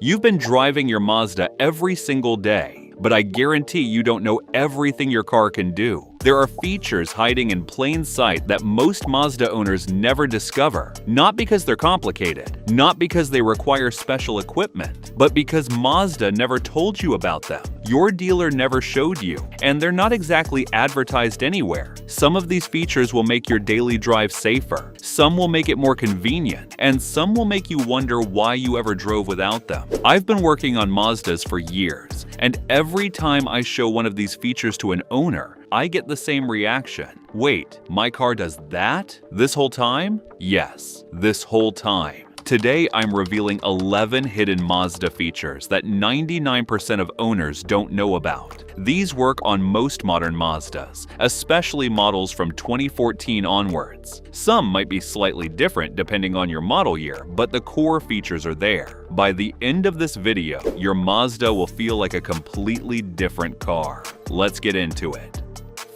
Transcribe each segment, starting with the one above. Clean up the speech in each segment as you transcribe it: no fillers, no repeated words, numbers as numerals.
You've been driving your Mazda every single day, but I guarantee you don't know everything your car can do. There are features hiding in plain sight that most Mazda owners never discover, not because they're complicated, not because they require special equipment, but because Mazda never told you about them. Your dealer never showed you, and they're not exactly advertised anywhere. Some of these features will make your daily drive safer, some will make it more convenient, and some will make you wonder why you ever drove without them. I've been working on Mazdas for years, and every time I show one of these features to an owner, I get the same reaction. Wait, my car does that? This whole time? Yes, this whole time. Today, I'm revealing 11 hidden Mazda features that 99% of owners don't know about. These work on most modern Mazdas, especially models from 2014 onwards. Some might be slightly different depending on your model year, but the core features are there. By the end of this video, your Mazda will feel like a completely different car. Let's get into it.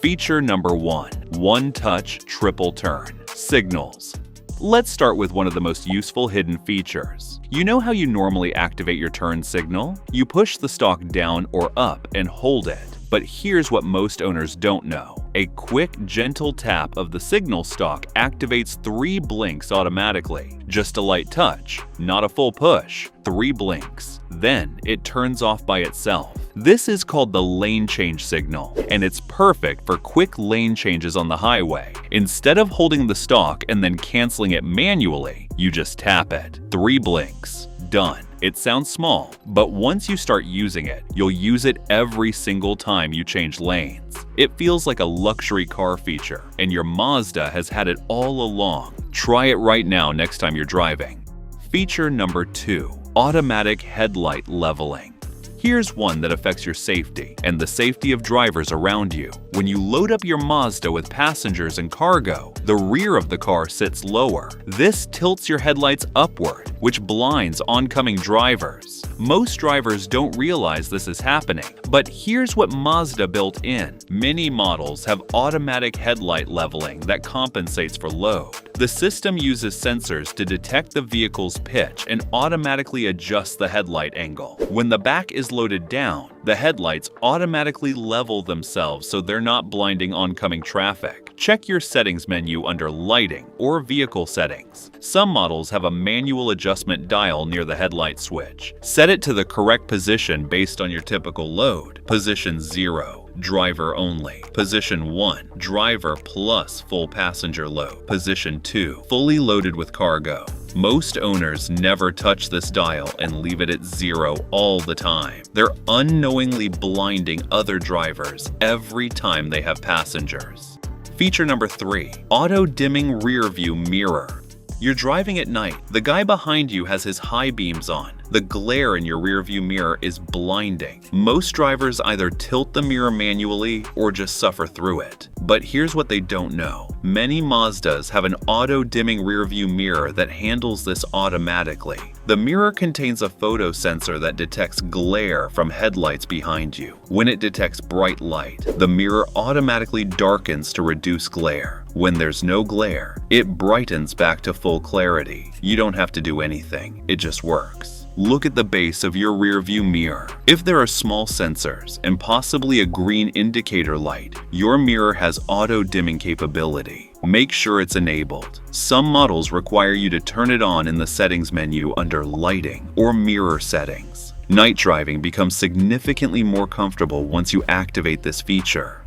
Feature number 1. One-touch triple turn. Signals. Let's start with one of the most useful hidden features. You know how you normally activate your turn signal? You push the stalk down or up and hold it. But here's what most owners don't know. A quick, gentle tap of the signal stalk activates 3 blinks automatically. Just a light touch, not a full push. 3 blinks. Then it turns off by itself. This is called the lane change signal, and it's perfect for quick lane changes on the highway. Instead of holding the stalk and then canceling it manually, you just tap it. 3 blinks. Done. It sounds small, but once you start using it, you'll use it every single time you change lanes. It feels like a luxury car feature, and your Mazda has had it all along. Try it right now next time you're driving. Feature number 2. Automatic headlight leveling. Here's one that affects your safety and the safety of drivers around you. When you load up your Mazda with passengers and cargo, the rear of the car sits lower. This tilts your headlights upward, which blinds oncoming drivers. Most drivers don't realize this is happening, but here's what Mazda built in. Many models have automatic headlight leveling that compensates for load. The system uses sensors to detect the vehicle's pitch and automatically adjusts the headlight angle. When the back is loaded down, the headlights automatically level themselves so they're not blinding oncoming traffic. Check your settings menu under Lighting or Vehicle Settings. Some models have a manual adjustment dial near the headlight switch. Set it to the correct position based on your typical load. Position 0. Driver only. Position 1. Driver plus full passenger load. Position 2. Fully loaded with cargo. Most owners never touch this dial and leave it at 0 all the time. They're unknowingly blinding other drivers every time they have passengers. Feature number 3. Auto-dimming rear view mirror. You're driving at night. The guy behind you has his high beams on. The glare in your rearview mirror is blinding. Most drivers either tilt the mirror manually or just suffer through it. But here's what they don't know. Many Mazdas have an auto-dimming rearview mirror that handles this automatically. The mirror contains a photo sensor that detects glare from headlights behind you. When it detects bright light, the mirror automatically darkens to reduce glare. When there's no glare, it brightens back to full clarity. You don't have to do anything, it just works. Look at the base of your rearview mirror. If there are small sensors and possibly a green indicator light, your mirror has auto-dimming capability. Make sure it's enabled. Some models require you to turn it on in the settings menu under Lighting or Mirror Settings. Night driving becomes significantly more comfortable once you activate this feature.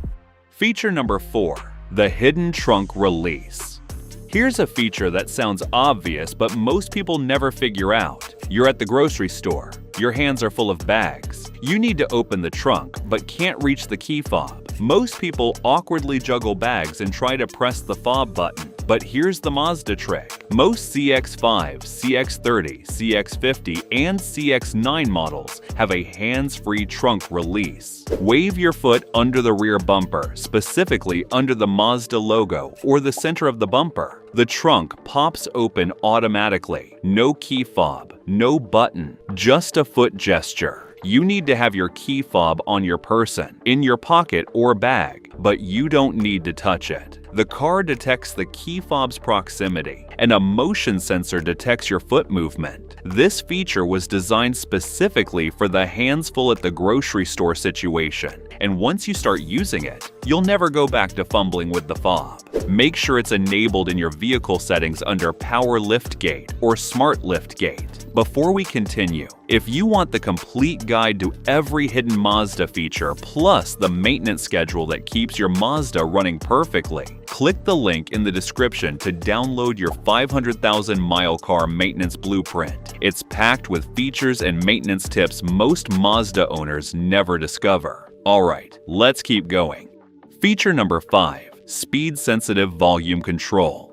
Feature number 4. The hidden trunk release. Here's a feature that sounds obvious, but most people never figure out. You're at the grocery store. Your hands are full of bags. You need to open the trunk, but can't reach the key fob. Most people awkwardly juggle bags and try to press the fob button. But here's the Mazda trick. Most CX-5, CX-30, CX-50, and CX-9 models have a hands-free trunk release. Wave your foot under the rear bumper, specifically under the Mazda logo or the center of the bumper. The trunk pops open automatically. No key fob, no button, just a foot gesture. You need to have your key fob on your person, in your pocket or bag, but you don't need to touch it. The car detects the key fob's proximity, and a motion sensor detects your foot movement. This feature was designed specifically for the hands full at the grocery store situation, and once you start using it, you'll never go back to fumbling with the fob. Make sure it's enabled in your vehicle settings under Power Liftgate or Smart Liftgate. Before we continue, if you want the complete guide to every hidden Mazda feature plus the maintenance schedule that keeps your Mazda running perfectly, click the link in the description to download your 500,000-mile car maintenance blueprint. It's packed with features and maintenance tips most Mazda owners never discover. Alright, let's keep going. Feature number 5. Speed-sensitive volume control.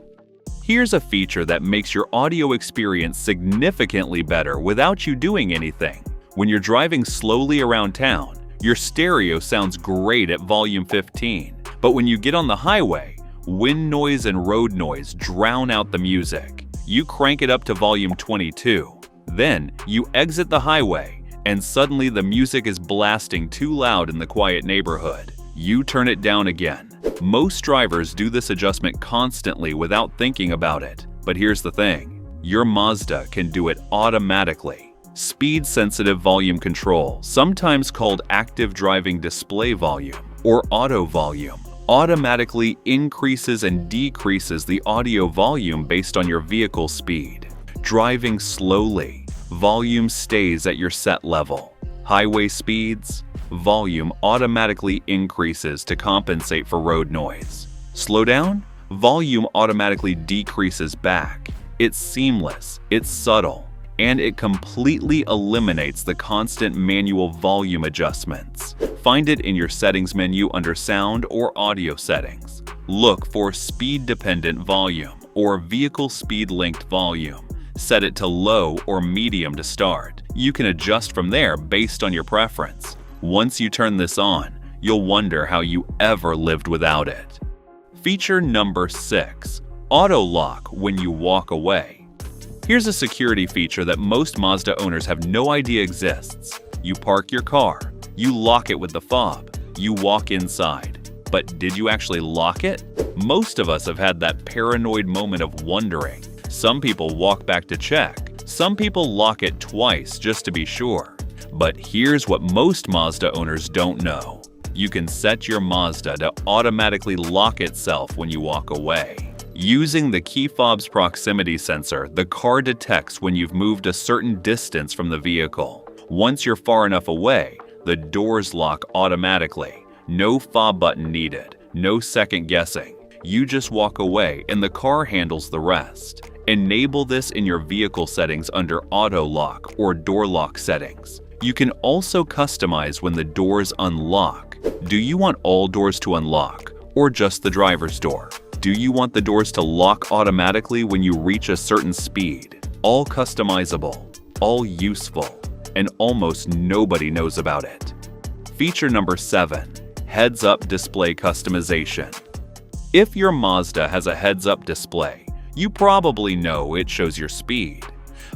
Here's a feature that makes your audio experience significantly better without you doing anything. When you're driving slowly around town, your stereo sounds great at volume 15. But when you get on the highway, wind noise and road noise drown out the music. You crank it up to volume 22. Then, you exit the highway, and suddenly the music is blasting too loud in the quiet neighborhood. You turn it down again. Most drivers do this adjustment constantly without thinking about it. But here's the thing, your Mazda can do it automatically. Speed-sensitive volume control, sometimes called active driving display volume or auto volume, automatically increases and decreases the audio volume based on your vehicle speed. Driving slowly, volume stays at your set level. Highway speeds, volume automatically increases to compensate for road noise. Slow down, volume automatically decreases back. It's seamless, it's subtle, and it completely eliminates the constant manual volume adjustments. Find it in your settings menu under Sound or Audio settings. Look for Speed-Dependent Volume or Vehicle Speed-Linked Volume. Set it to low or medium to start. You can adjust from there based on your preference. Once you turn this on, you'll wonder how you ever lived without it. Feature number 6. Auto Lock when you walk away. Here's a security feature that most Mazda owners have no idea exists. You park your car, you lock it with the fob, you walk inside. But did you actually lock it? Most of us have had that paranoid moment of wondering. Some people walk back to check. Some people lock it twice just to be sure. But here's what most Mazda owners don't know. You can set your Mazda to automatically lock itself when you walk away. Using the key fob's proximity sensor, the car detects when you've moved a certain distance from the vehicle. Once you're far enough away, the doors lock automatically. No fob button needed, no second guessing. You just walk away and the car handles the rest. Enable this in your vehicle settings under Auto Lock or Door Lock settings. You can also customize when the doors unlock. Do you want all doors to unlock or just the driver's door? Do you want the doors to lock automatically when you reach a certain speed? All customizable, all useful, and almost nobody knows about it. Feature number 7. Heads-up display customization. If your Mazda has a heads-up display, you probably know it shows your speed.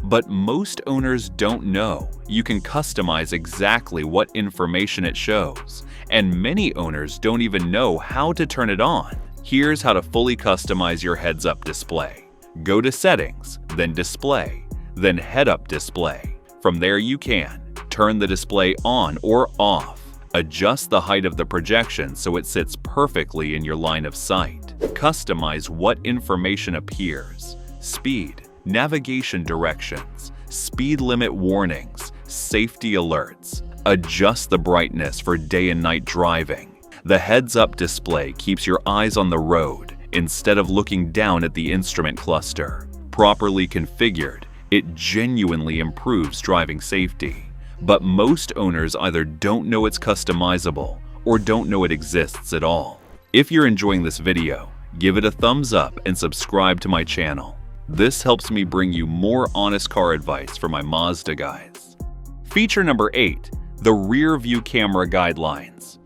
But most owners don't know you can customize exactly what information it shows, and many owners don't even know how to turn it on. Here's how to fully customize your heads-up display. Go to Settings, then Display, then Head-Up Display. From there you can turn the display on or off, adjust the height of the projection so it sits perfectly in your line of sight, customize what information appears, speed, navigation directions, speed limit warnings, safety alerts. Adjust the brightness for day and night driving. The heads-up display keeps your eyes on the road instead of looking down at the instrument cluster. Properly configured, it genuinely improves driving safety. But most owners either don't know it's customizable or don't know it exists at all. If you're enjoying this video, give it a thumbs up and subscribe to my channel. This helps me bring you more honest car advice for my Mazda guys. Feature number 8. The rear view camera guidelines.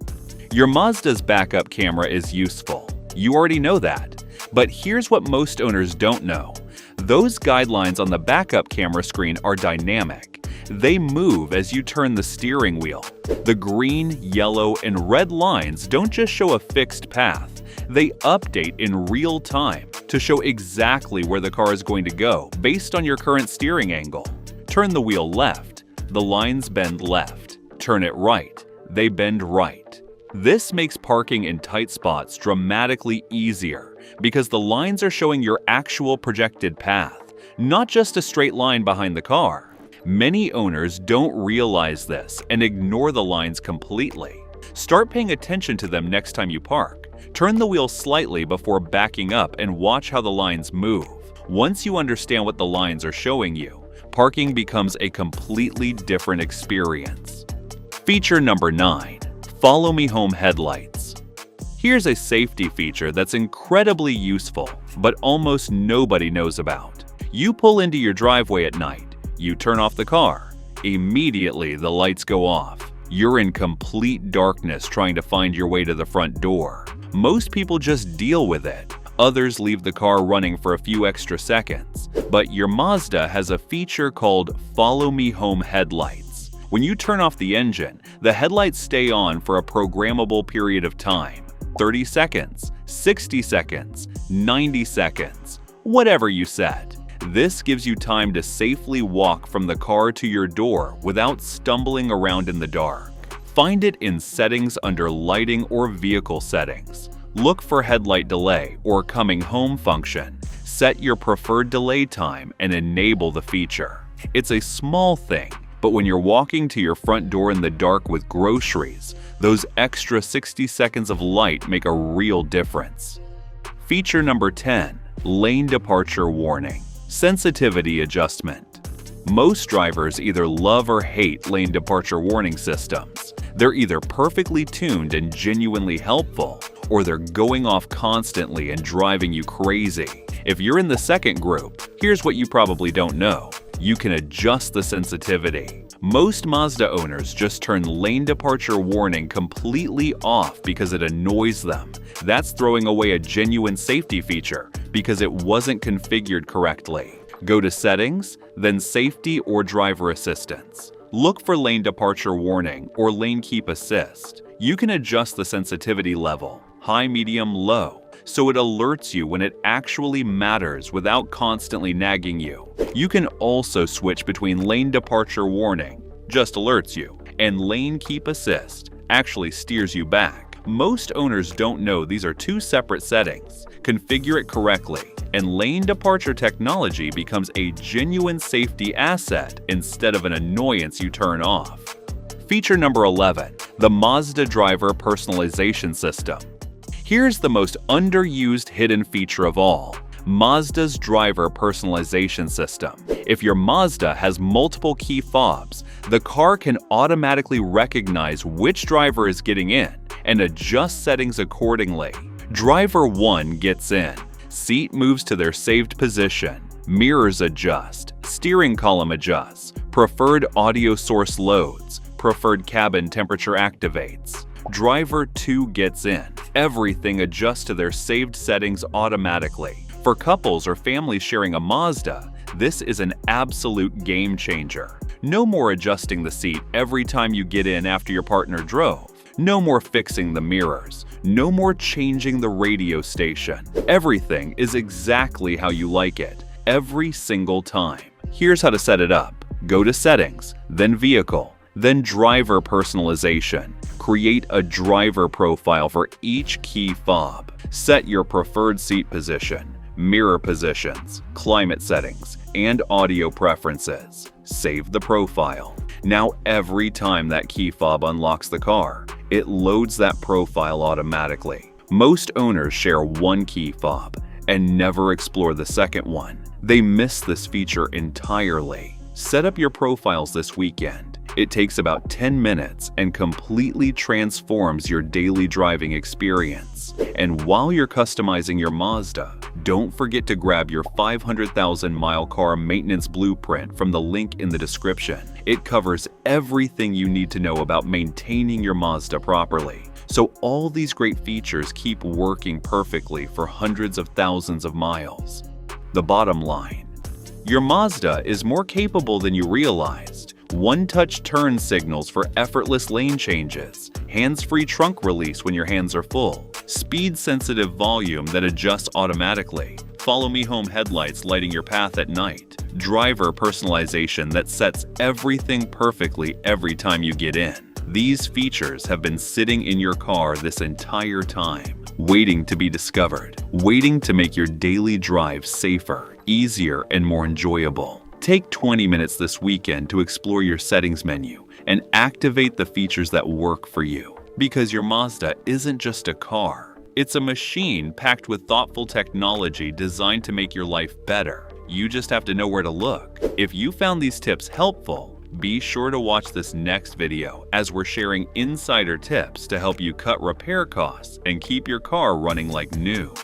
Your Mazda's backup camera is useful. You already know that. But here's what most owners don't know. Those guidelines on the backup camera screen are dynamic. They move as you turn the steering wheel. The green, yellow, and red lines don't just show a fixed path. They update in real time to show exactly where the car is going to go based on your current steering angle. Turn the wheel left, the lines bend left. Turn it right, they bend right. This makes parking in tight spots dramatically easier because the lines are showing your actual projected path, not just a straight line behind the car. Many owners don't realize this and ignore the lines completely. Start paying attention to them next time you park. Turn the wheel slightly before backing up and watch how the lines move. Once you understand what the lines are showing you, parking becomes a completely different experience. Feature number 9. Follow Me Home headlights. Here's a safety feature that's incredibly useful, but almost nobody knows about. You pull into your driveway at night, you turn off the car. Immediately, the lights go off. You're in complete darkness trying to find your way to the front door. Most people just deal with it. Others leave the car running for a few extra seconds. But your Mazda has a feature called Follow Me Home headlights. When you turn off the engine, the headlights stay on for a programmable period of time. 30 seconds, 60 seconds, 90 seconds, whatever you set. This gives you time to safely walk from the car to your door without stumbling around in the dark. Find it in Settings under Lighting or Vehicle Settings. Look for Headlight Delay or Coming Home function. Set your preferred delay time and enable the feature. It's a small thing, but when you're walking to your front door in the dark with groceries, those extra 60 seconds of light make a real difference. Feature number 10. Lane Departure Warning. Sensitivity Adjustment. Most drivers either love or hate lane departure warning systems. They're either perfectly tuned and genuinely helpful, or they're going off constantly and driving you crazy. If you're in the second group, here's what you probably don't know. You can adjust the sensitivity. Most Mazda owners just turn lane departure warning completely off because it annoys them. That's throwing away a genuine safety feature because it wasn't configured correctly. Go to Settings, then Safety or Driver Assistance. Look for Lane Departure Warning or Lane Keep Assist. You can adjust the sensitivity level, high, medium, low, so it alerts you when it actually matters without constantly nagging you. You can also switch between Lane Departure Warning, just alerts you, and Lane Keep Assist, actually steers you back. Most owners don't know these are two separate settings. Configure it correctly, and lane departure technology becomes a genuine safety asset instead of an annoyance you turn off. Feature number 11. The Mazda Driver Personalization System. Here's the most underused hidden feature of all. Mazda's driver personalization system. If your Mazda has multiple key fobs, the car can automatically recognize which driver is getting in and adjust settings accordingly. Driver 1 gets in. Seat moves to their saved position. Mirrors adjust. Steering column adjusts. Preferred audio source loads. Preferred cabin temperature activates. Driver 2 gets in. Everything adjusts to their saved settings automatically. For couples or families sharing a Mazda, this is an absolute game changer. No more adjusting the seat every time you get in after your partner drove. No more fixing the mirrors. No more changing the radio station. Everything is exactly how you like it, every single time. Here's how to set it up. Go to Settings, then Vehicle, then Driver Personalization. Create a driver profile for each key fob. Set your preferred seat position, mirror positions, climate settings, and audio preferences. Save the profile. Now every time that key fob unlocks the car, it loads that profile automatically. Most owners share one key fob and never explore the second one. They miss this feature entirely. Set up your profiles this weekend. It takes about 10 minutes and completely transforms your daily driving experience. And while you're customizing your Mazda, don't forget to grab your 500,000-mile car maintenance blueprint from the link in the description. It covers everything you need to know about maintaining your Mazda properly, so all these great features keep working perfectly for hundreds of thousands of miles. The bottom line: your Mazda is more capable than you realized. One-touch turn signals for effortless lane changes, hands-free trunk release when your hands are full, speed-sensitive volume that adjusts automatically, follow me home headlights lighting your path at night, driver personalization that sets everything perfectly every time you get in. These features have been sitting in your car this entire time, waiting to be discovered, waiting to make your daily drive safer, easier, and more enjoyable. Take 20 minutes this weekend to explore your settings menu and activate the features that work for you. Because your Mazda isn't just a car, it's a machine packed with thoughtful technology designed to make your life better. You just have to know where to look. If you found these tips helpful, be sure to watch this next video as we're sharing insider tips to help you cut repair costs and keep your car running like new.